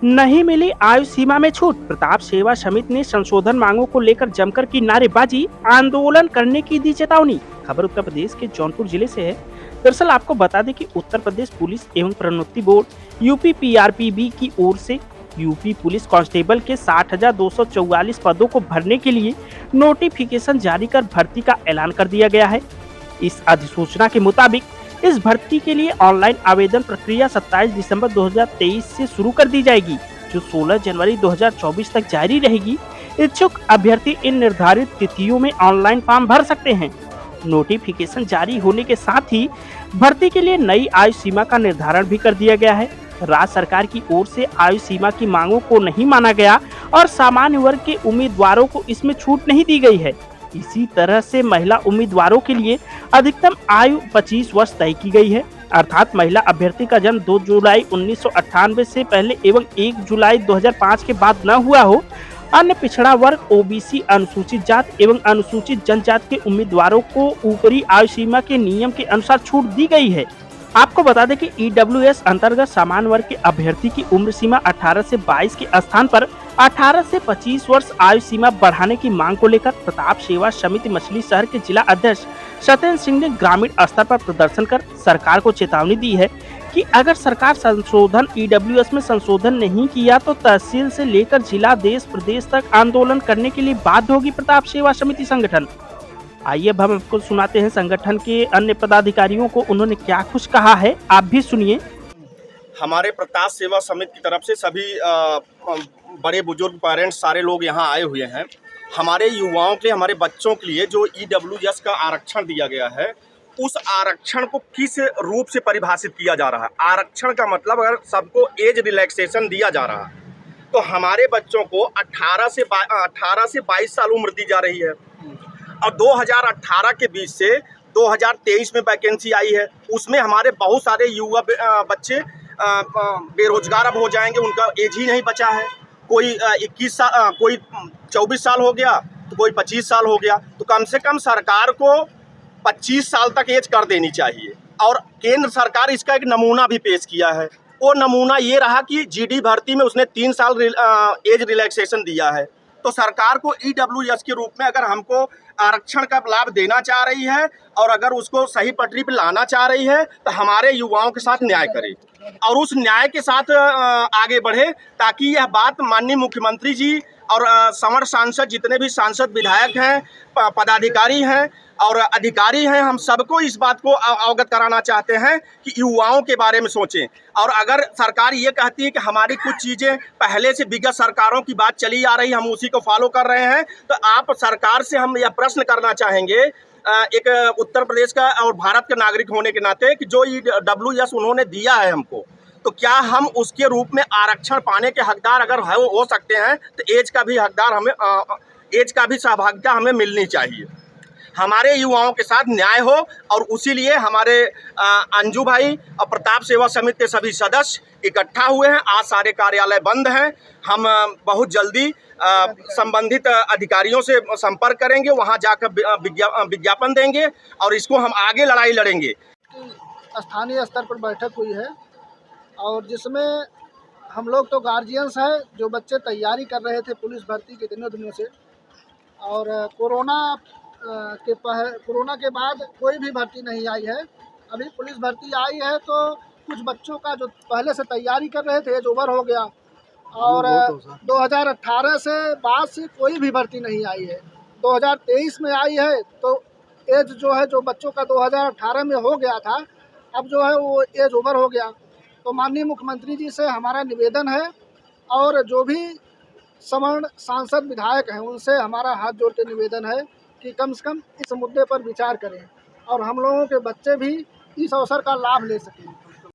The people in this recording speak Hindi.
नहीं मिली आयु सीमा में छूट। प्रताप सेवा समिति ने संशोधन मांगों को लेकर जमकर की नारेबाजी, आंदोलन करने की दी चेतावनी। खबर उत्तर प्रदेश के जौनपुर जिले से है। दरअसल आपको बता दें कि उत्तर प्रदेश पुलिस एवं प्रोन्नति बोर्ड यूपी पीआरपीबी की ओर से यूपी पुलिस कांस्टेबल के 60,244 पदों को भरने के लिए नोटिफिकेशन जारी कर भर्ती का ऐलान कर दिया गया है। इस अधिसूचना के मुताबिक इस भर्ती के लिए ऑनलाइन आवेदन प्रक्रिया 27 दिसंबर 2023 से शुरू कर दी जाएगी, जो 16 जनवरी 2024 तक जारी रहेगी। इच्छुक अभ्यर्थी इन निर्धारित तिथियों में ऑनलाइन फॉर्म भर सकते हैं। नोटिफिकेशन जारी होने के साथ ही भर्ती के लिए नई आयु सीमा का निर्धारण भी कर दिया गया है। राज्य सरकार की ओर से आयु सीमा की मांगों को नहीं माना गया और सामान्य वर्ग के उम्मीदवारों को इसमें छूट नहीं दी गई है। इसी तरह से महिला उम्मीदवारों के लिए अधिकतम आयु 25 वर्ष तय की गई है, अर्थात महिला अभ्यर्थी का जन्म 2 जुलाई 1998 से पहले एवं 1 जुलाई 2005 के बाद न हुआ हो। अन्य पिछड़ा वर्ग, ओबीसी, अनुसूचित जात एवं अनुसूचित जनजाति के उम्मीदवारों को ऊपरी आयु सीमा के नियम के अनुसार छूट दी गई है। आपको बता दें कि ईडब्ल्यूएस अंतर्गत सामान्य वर्ग के अभ्यर्थी की उम्र सीमा 18 से 22 के स्थान पर 18 से 25 वर्ष आयु सीमा बढ़ाने की मांग को लेकर प्रताप सेवा समिति मछली शहर के जिला अध्यक्ष सत्येंद्र सिंह ने ग्रामीण स्तर पर प्रदर्शन कर सरकार को चेतावनी दी है कि अगर सरकार संशोधन ईडब्ल्यूएस में संशोधन नहीं किया तो तहसील से लेकर जिला, देश प्रदेश तक आंदोलन करने के लिए बाध्य होगी प्रताप सेवा समिति संगठन। आइए अब हम आपको सुनाते हैं संगठन के अन्य पदाधिकारियों को उन्होंने क्या कुछ कहा है, आप भी सुनिए। हमारे प्रताप सेवा समिति की तरफ से सभी बड़े बुजुर्ग पेरेंट्स सारे लोग यहाँ आए हुए हैं। हमारे युवाओं के लिए, हमारे बच्चों के लिए जो ईडब्ल्यूएस का आरक्षण दिया गया है, उस आरक्षण को किस रूप से परिभाषित किया जा रहा है। आरक्षण का मतलब अगर सबको एज रिलैक्सेशन दिया जा रहा है तो हमारे बच्चों को 18 से 22 साल उम्र दी जा रही है और 2018 के बीच से 2023 में वैकेंसी आई है। उसमें हमारे बहुत सारे युवा बच्चे बेरोजगार अब हो जाएंगे, उनका एज ही नहीं बचा है। कोई 21 साल, कोई 24 साल हो गया तो कोई 25 साल हो गया। तो कम से कम सरकार को 25 साल तक एज कर देनी चाहिए। और केंद्र सरकार इसका एक नमूना भी पेश किया है। वो नमूना ये रहा कि जीडी भर्ती में उसने 3 साल एज रिलैक्सेशन दिया है। तो सरकार को ईडब्ल्यूएस के रूप में अगर हमको आरक्षण का लाभ देना चाह रही है और अगर उसको सही पटरी पर लाना चाह रही है तो हमारे युवाओं के साथ न्याय करे और उस न्याय के साथ आगे बढ़े, ताकि यह बात माननीय मुख्यमंत्री जी और संवर सांसद, जितने भी सांसद, विधायक हैं, पदाधिकारी हैं और अधिकारी हैं, हम सबको इस बात को अवगत कराना चाहते हैं कि युवाओं के बारे में सोचें। और अगर सरकार ये कहती है कि हमारी कुछ चीज़ें पहले से विगत सरकारों की बात चली आ रही, हम उसी को फॉलो कर रहे हैं, तो आप सरकार से हम यह प्रश्न करना चाहेंगे, एक उत्तर प्रदेश का और भारत के नागरिक होने के नाते, कि जो ईडब्ल्यूएस उन्होंने दिया है हमको, तो क्या हम उसके रूप में आरक्षण पाने के हकदार अगर हो सकते हैं तो एज का भी हकदार हमें, एज का भी सहभागिता हमें मिलनी चाहिए। हमारे युवाओं के साथ न्याय हो और उसी लिए हमारे अंजू भाई और प्रताप सेवा समिति के सभी सदस्य इकट्ठा हुए हैं। आज सारे कार्यालय बंद हैं। हम बहुत जल्दी संबंधित अधिकारियों से संपर्क करेंगे, वहां जाकर विज्ञापन देंगे और इसको हम आगे लड़ाई लड़ेंगे। स्थानीय स्तर पर बैठक हुई है और जिसमें हम लोग तो गार्जियंस हैं, जो बच्चे तैयारी कर रहे थे पुलिस भर्ती के दिनों से, और कोरोना के बाद कोई भी भर्ती नहीं आई है। अभी पुलिस भर्ती आई है तो कुछ बच्चों का जो पहले से तैयारी कर रहे थे एज ओवर हो गया और 2018 से बाद से कोई भी भर्ती नहीं आई है। 2023 में आई है तो एज जो है, जो बच्चों का 2018 में हो गया था, अब जो है वो एज ओवर हो गया। तो माननीय मुख्यमंत्री जी से हमारा निवेदन है और जो भी सवर्ण सांसद, विधायक हैं, उनसे हमारा हाथ जोड़ के निवेदन है कि कम से कम इस मुद्दे पर विचार करें और हम लोगों के बच्चे भी इस अवसर का लाभ ले सकें।